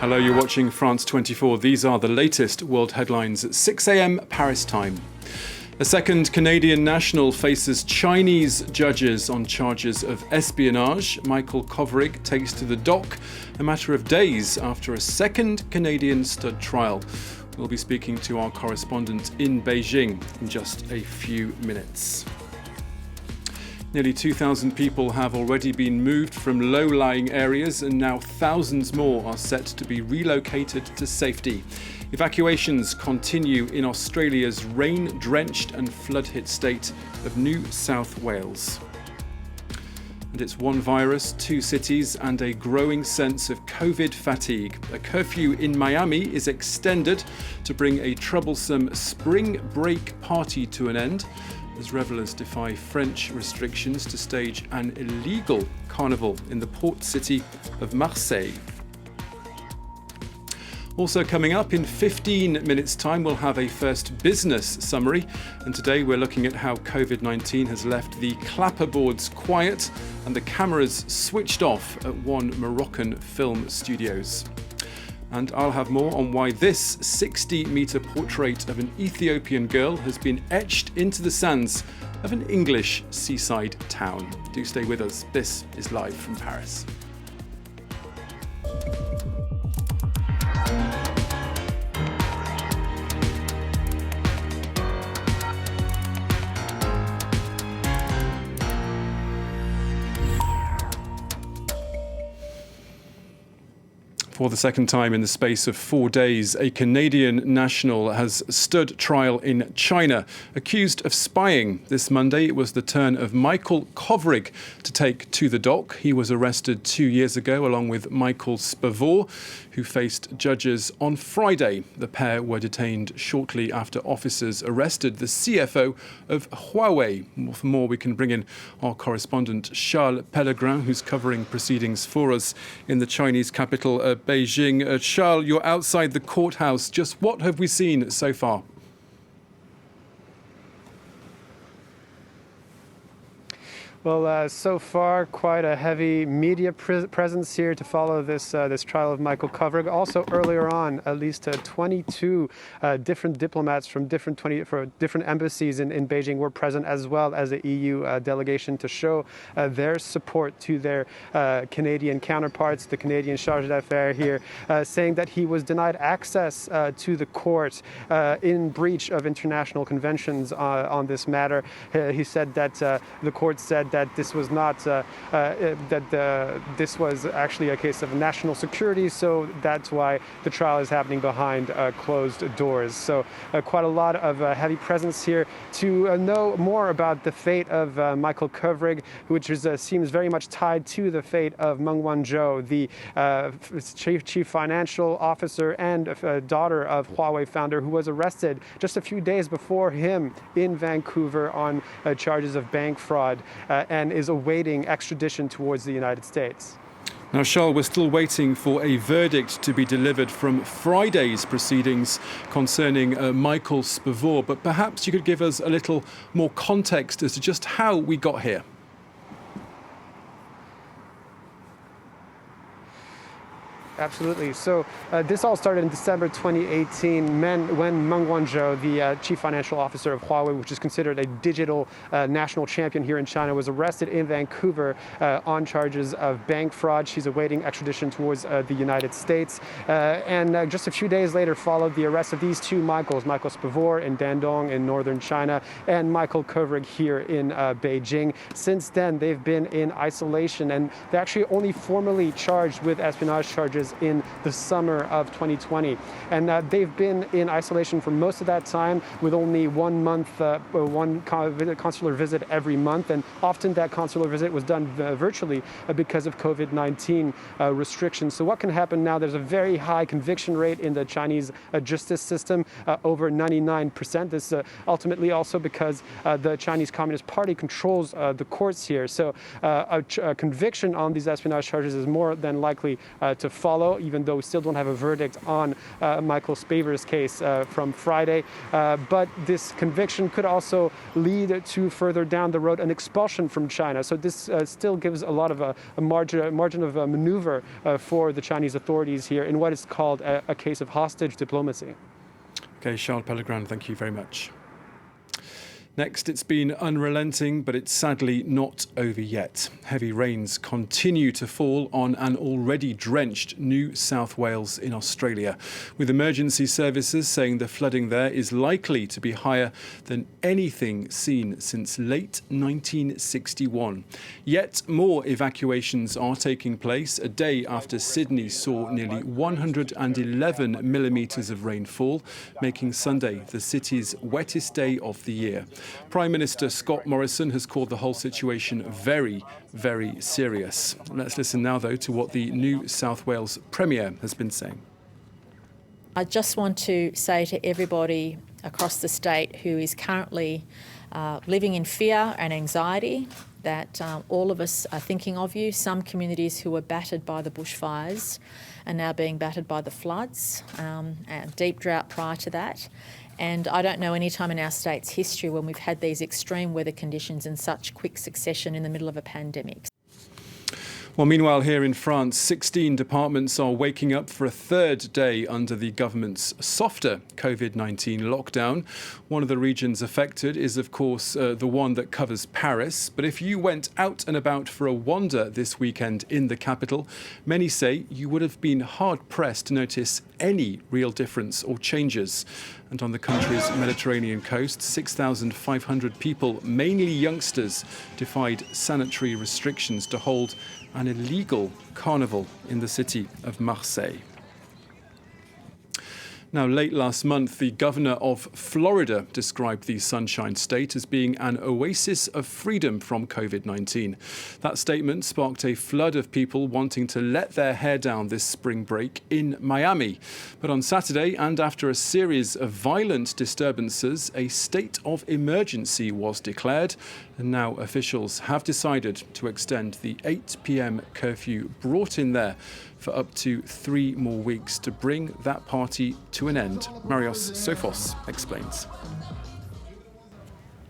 Hello, you're watching France 24. These are the latest world headlines at 6 a.m. Paris time. A second Canadian national faces Chinese judges on charges of espionage. Michael Kovrig takes to the dock a matter of days after a second Canadian stud trial. We'll be speaking to our correspondent in Beijing in just a few minutes. Nearly 2,000 people have already been moved from low-lying areas, and now thousands more are set to be relocated to safety. Evacuations continue in Australia's rain-drenched and flood-hit state of New South Wales. And it's one virus, two cities, and a growing sense of COVID fatigue. A curfew in Miami is extended to bring a troublesome spring break party to an end, as revellers defy French restrictions to stage an illegal carnival in the port city of Marseille. Also coming up in 15 minutes' time, we'll have a first business summary. And today we're looking at how COVID-19 has left the clapperboards quiet and the cameras switched off at one Moroccan film studios. And I'll have more on why this 60-metre portrait of an Ethiopian girl has been etched into the sands of an English seaside town. Do stay with us. This is live from Paris. For the second time in the space of 4 days, a Canadian national has stood trial in China, accused of spying. This Monday, it was the turn of Michael Kovrig to take to the dock. He was arrested 2 years ago, along with Michael Spavor, who faced judges on Friday. The pair were detained shortly after officers arrested the CFO of Huawei. For more, we can bring in our correspondent Charles Pellegrin, who's covering proceedings for us in the Chinese capital, Beijing. Charles, you're outside the courthouse. Just what have we seen so far? Well, so far, quite a heavy media presence here to follow this trial of Michael Kovrig. Also, earlier on, at least 22 different diplomats from different embassies in Beijing were present, as well as the EU delegation, to show their support to their Canadian counterparts, the Canadian charge d'affaires here, saying that he was denied access to the court in breach of international conventions on this matter. He said that the court said that this was not this was actually a case of national security, so that's why the trial is happening behind closed doors. So quite a lot of heavy presence here. To know more about the fate of Michael Kovrig, which seems very much tied to the fate of Meng Wanzhou, the chief financial officer and daughter of Huawei founder, who was arrested just a few days before him in Vancouver on charges of bank fraud, and is awaiting extradition towards the United States. Now, Charles, we're still waiting for a verdict to be delivered from Friday's proceedings concerning Michael Spavor, but perhaps you could give us a little more context as to just how we got here. Absolutely. So this all started in December 2018 when Meng Wanzhou, the chief financial officer of Huawei, which is considered a digital national champion here in China, was arrested in Vancouver on charges of bank fraud. She's awaiting extradition towards the United States. And just a few days later followed the arrest of these two Michaels, Michael Spavor in Dandong in northern China and Michael Kovrig here in Beijing. Since then, they've been in isolation, and they're actually only formally charged with espionage charges in the summer of 2020. And they've been in isolation for most of that time, with only 1 month, one consular visit every month. And often that consular visit was done virtually because of COVID-19 restrictions. So what can happen now? There's a very high conviction rate in the Chinese justice system, over 99%. This ultimately also because the Chinese Communist Party controls the courts here. So a conviction on these espionage charges is more than likely to follow follow, even though we still don't have a verdict on Michael Spaver's case from Friday. But this conviction could also lead to further down the road an expulsion from China. So this still gives a lot of a margin of maneuver for the Chinese authorities here in what is called a case of hostage diplomacy. Okay, Charles Pellegrin, thank you very much. Next, it's been unrelenting, but it's sadly not over yet. Heavy rains continue to fall on an already drenched New South Wales in Australia, with emergency services saying the flooding there is likely to be higher than anything seen since late 1961. Yet more evacuations are taking place a day after Sydney saw nearly 111 millimetres of rainfall, making Sunday the city's wettest day of the year. Prime Minister Scott Morrison has called the whole situation very, very serious. Let's listen now, though, to what the New South Wales Premier has been saying. I just want to say to everybody across the state who is currently living in fear and anxiety that all of us are thinking of you. Some communities who were battered by the bushfires are now being battered by the floods, and deep drought prior to that. And I don't know any time in our state's history when we've had these extreme weather conditions in such quick succession in the middle of a pandemic. Well, meanwhile, here in France, 16 departments are waking up for a third day under the government's softer COVID-19 lockdown. One of the regions affected is, of course, the one that covers Paris. But if you went out and about for a wander this weekend in the capital, many say you would have been hard-pressed to notice any real difference or changes. And on the country's Mediterranean coast, 6,500 people, mainly youngsters, defied sanitary restrictions to hold an illegal carnival in the city of Marseille. Now, late last month, the governor of Florida described the Sunshine State as being an oasis of freedom from COVID-19. That statement sparked a flood of people wanting to let their hair down this spring break in Miami. But on Saturday, and after a series of violent disturbances, a state of emergency was declared. And now officials have decided to extend the 8 p.m. curfew brought in there for up to 3 more weeks to bring that party to an end. Marios Sophos explains.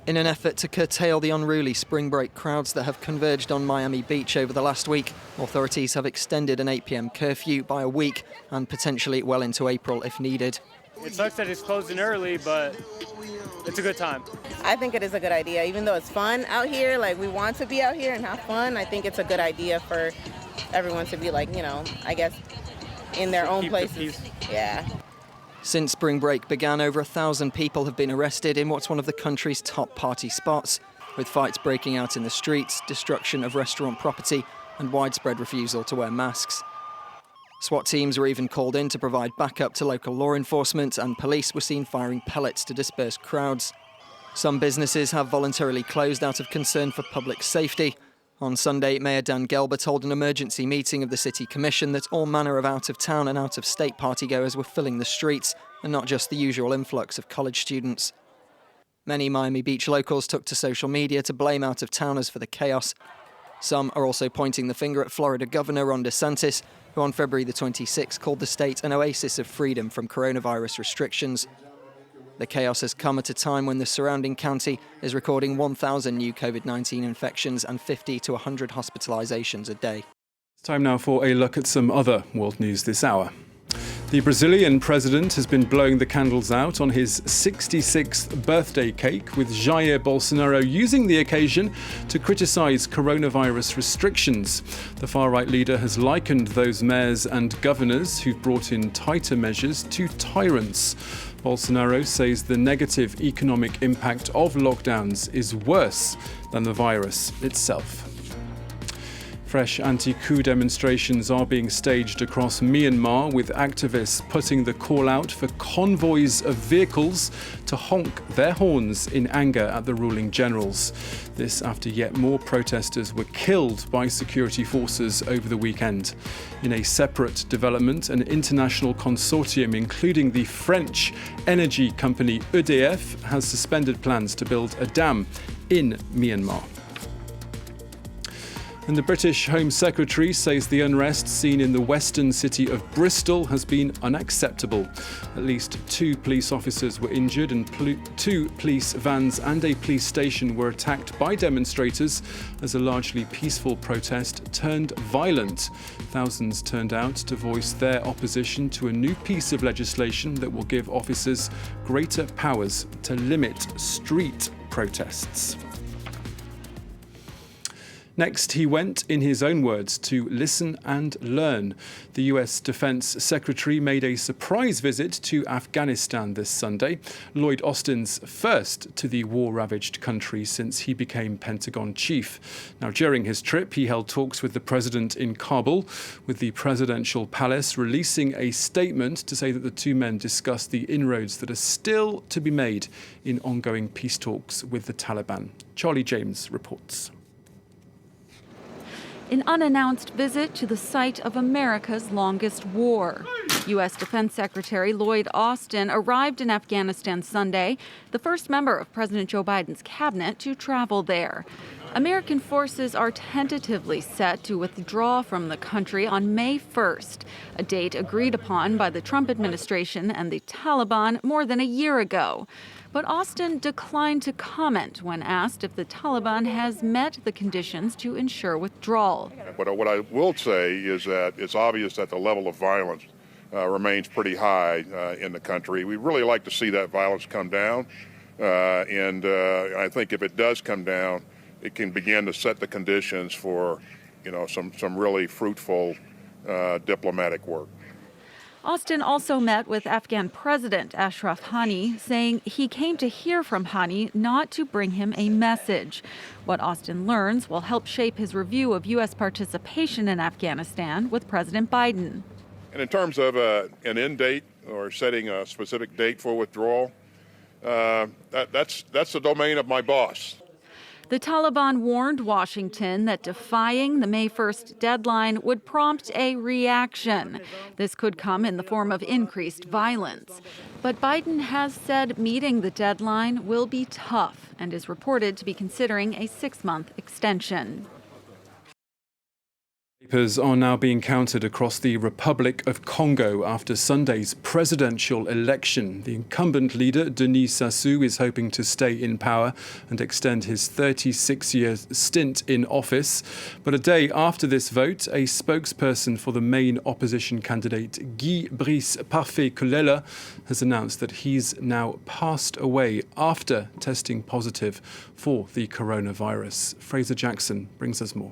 In an effort to curtail the unruly spring break crowds that have converged on Miami Beach over the last week, authorities have extended an 8 p.m. curfew by a week and potentially well into April if needed. It sucks that it's closing early, but it's a good time. I think it is a good idea, even though it's fun out here. Like, we want to be out here and have fun. I think it's a good idea for everyone to be, like, you know, I guess in their own places. Yeah. Since spring break began, over 1,000 people have been arrested in what's one of the country's top party spots, with fights breaking out in the streets, destruction of restaurant property, and widespread refusal to wear masks. SWAT teams were even called in to provide backup to local law enforcement, and police were seen firing pellets to disperse crowds. Some businesses have voluntarily closed out of concern for public safety. On Sunday, Mayor Dan Gelber told an emergency meeting of the City Commission that all manner of out-of-town and out-of-state partygoers were filling the streets, and not just the usual influx of college students. Many Miami Beach locals took to social media to blame out-of-towners for the chaos. Some are also pointing the finger at Florida Governor Ron DeSantis, who on February the 26th called the state an oasis of freedom from coronavirus restrictions. The chaos has come at a time when the surrounding county is recording 1,000 new COVID-19 infections and 50 to 100 hospitalizations a day. It's time now for a look at some other world news this hour. The Brazilian president has been blowing the candles out on his 66th birthday cake, with Jair Bolsonaro using the occasion to criticise coronavirus restrictions. The far-right leader has likened those mayors and governors who've brought in tighter measures to tyrants. Bolsonaro says the negative economic impact of lockdowns is worse than the virus itself. Fresh anti-coup demonstrations are being staged across Myanmar, with activists putting the call out for convoys of vehicles to honk their horns in anger at the ruling generals. This after yet more protesters were killed by security forces over the weekend. In a separate development, an international consortium, including the French energy company EDF, has suspended plans to build a dam in Myanmar. And the British Home Secretary says the unrest seen in the western city of Bristol has been unacceptable. At least 2 police officers were injured and 2 police vans and a police station were attacked by demonstrators as a largely peaceful protest turned violent. Thousands turned out to voice their opposition to a new piece of legislation that will give officers greater powers to limit street protests. Next, he went, in his own words, to listen and learn. The US Defense Secretary made a surprise visit to Afghanistan this Sunday, Lloyd Austin's first to the war-ravaged country since he became Pentagon chief. Now, during his trip, he held talks with the president in Kabul, with the presidential palace releasing a statement to say that the 2 men discussed the inroads that are still to be made in ongoing peace talks with the Taliban. Charlie James reports. An unannounced visit to the site of America's longest war. U.S. Defense Secretary Lloyd Austin arrived in Afghanistan Sunday, the first member of President Joe Biden's cabinet to travel there. American forces are tentatively set to withdraw from the country on May 1st, a date agreed upon by the Trump administration and the Taliban more than a year ago. But Austin declined to comment when asked if the Taliban has met the conditions to ensure withdrawal. What I will say is that it's obvious that the level of violence remains pretty high in the country. We'd really like to see that violence come down. And I think if it does come down, it can begin to set the conditions for, some really fruitful diplomatic work. Austin also met with Afghan President Ashraf Ghani, saying he came to hear from Ghani, not to bring him a message. What Austin learns will help shape his review of U.S. participation in Afghanistan with President Biden. And in terms of an end date or setting a specific date for withdrawal, that's the domain of my boss. The Taliban warned Washington that defying the May 1st deadline would prompt a reaction. This could come in the form of increased violence. But Biden has said meeting the deadline will be tough and is reported to be considering a 6-month extension. Papers are now being counted across the Republic of Congo after Sunday's presidential election. The incumbent leader, Denis Sassou, is hoping to stay in power and extend his 36-year stint in office. But a day after this vote, a spokesperson for the main opposition candidate, Guy Brice Parfait-Kolela, has announced that he's now passed away after testing positive for the coronavirus. Fraser Jackson brings us more.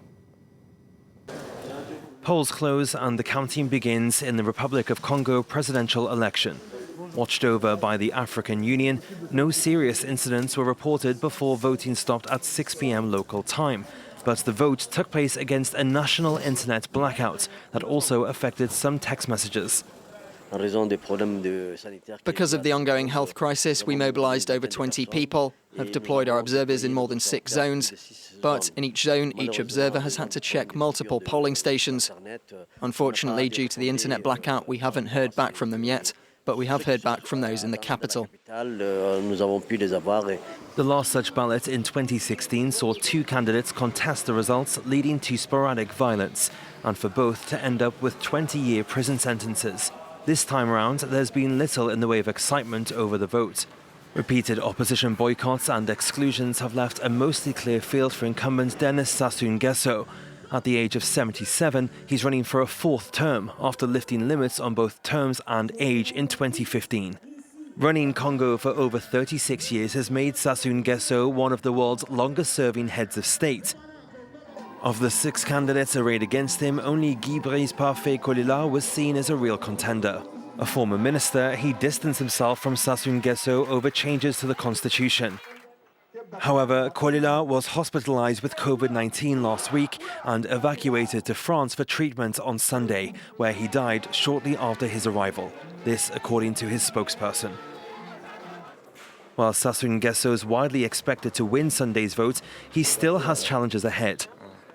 Polls close and the counting begins in the Republic of Congo presidential election. Watched over by the African Union, no serious incidents were reported before voting stopped at 6 p.m. local time. But the vote took place against a national internet blackout that also affected some text messages. Because of the ongoing health crisis, we mobilised over 20 people, have deployed our observers in more than 6 zones. But in each zone, each observer has had to check multiple polling stations. Unfortunately, due to the internet blackout, we haven't heard back from them yet, but we have heard back from those in the capital. The last such ballot in 2016 saw 2 candidates contest the results, leading to sporadic violence, and for both to end up with 20-year prison sentences. This time around, there's been little in the way of excitement over the vote. Repeated opposition boycotts and exclusions have left a mostly clear field for incumbent Denis Sassou Nguesso. At the age of 77, he's running for a 4th term after lifting limits on both terms and age in 2015. Running Congo for over 36 years has made Sassou Nguesso one of the world's longest-serving heads of state. Of the 6 candidates arrayed against him, only Guy Brice Parfait-Kolela was seen as a real contender. A former minister, he distanced himself from Sassou Nguesso over changes to the constitution. However, Kolela was hospitalized with COVID-19 last week and evacuated to France for treatment on Sunday, where he died shortly after his arrival. This according to his spokesperson. While Sassou Nguesso is widely expected to win Sunday's vote, he still has challenges ahead.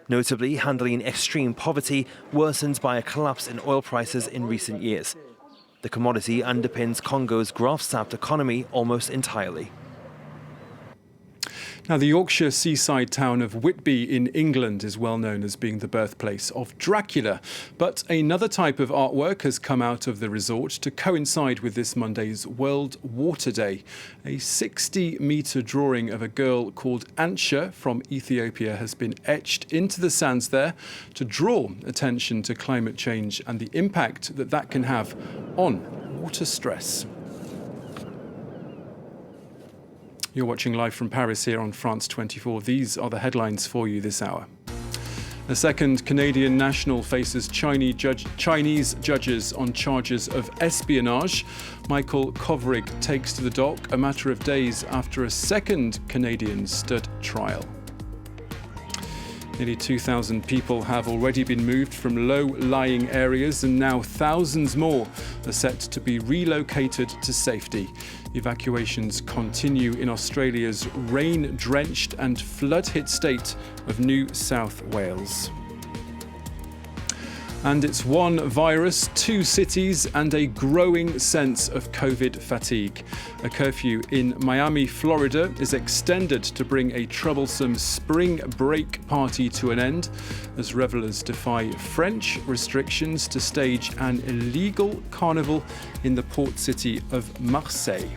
Notably, handling extreme poverty worsened by a collapse in oil prices in recent years. The commodity underpins Congo's graft-sapped economy almost entirely. Now, the Yorkshire seaside town of Whitby in England is well known as being the birthplace of Dracula. But another type of artwork has come out of the resort to coincide with this Monday's World Water Day. A 60-metre drawing of a girl called Ansha from Ethiopia has been etched into the sands there to draw attention to climate change and the impact that that can have on water stress. You're watching live from Paris here on France 24. These are the headlines for you this hour. A second Canadian national faces Chinese judges on charges of espionage. Michael Kovrig takes to the dock a matter of days after a second Canadian stood trial. Nearly 2,000 people have already been moved from low-lying areas, and now thousands more are set to be relocated to safety. Evacuations continue in Australia's rain-drenched and flood-hit state of New South Wales. And it's one virus, two cities, and a growing sense of COVID fatigue. A curfew in Miami, Florida is extended to bring a troublesome spring break party to an end as revelers defy French restrictions to stage an illegal carnival in the port city of Marseille.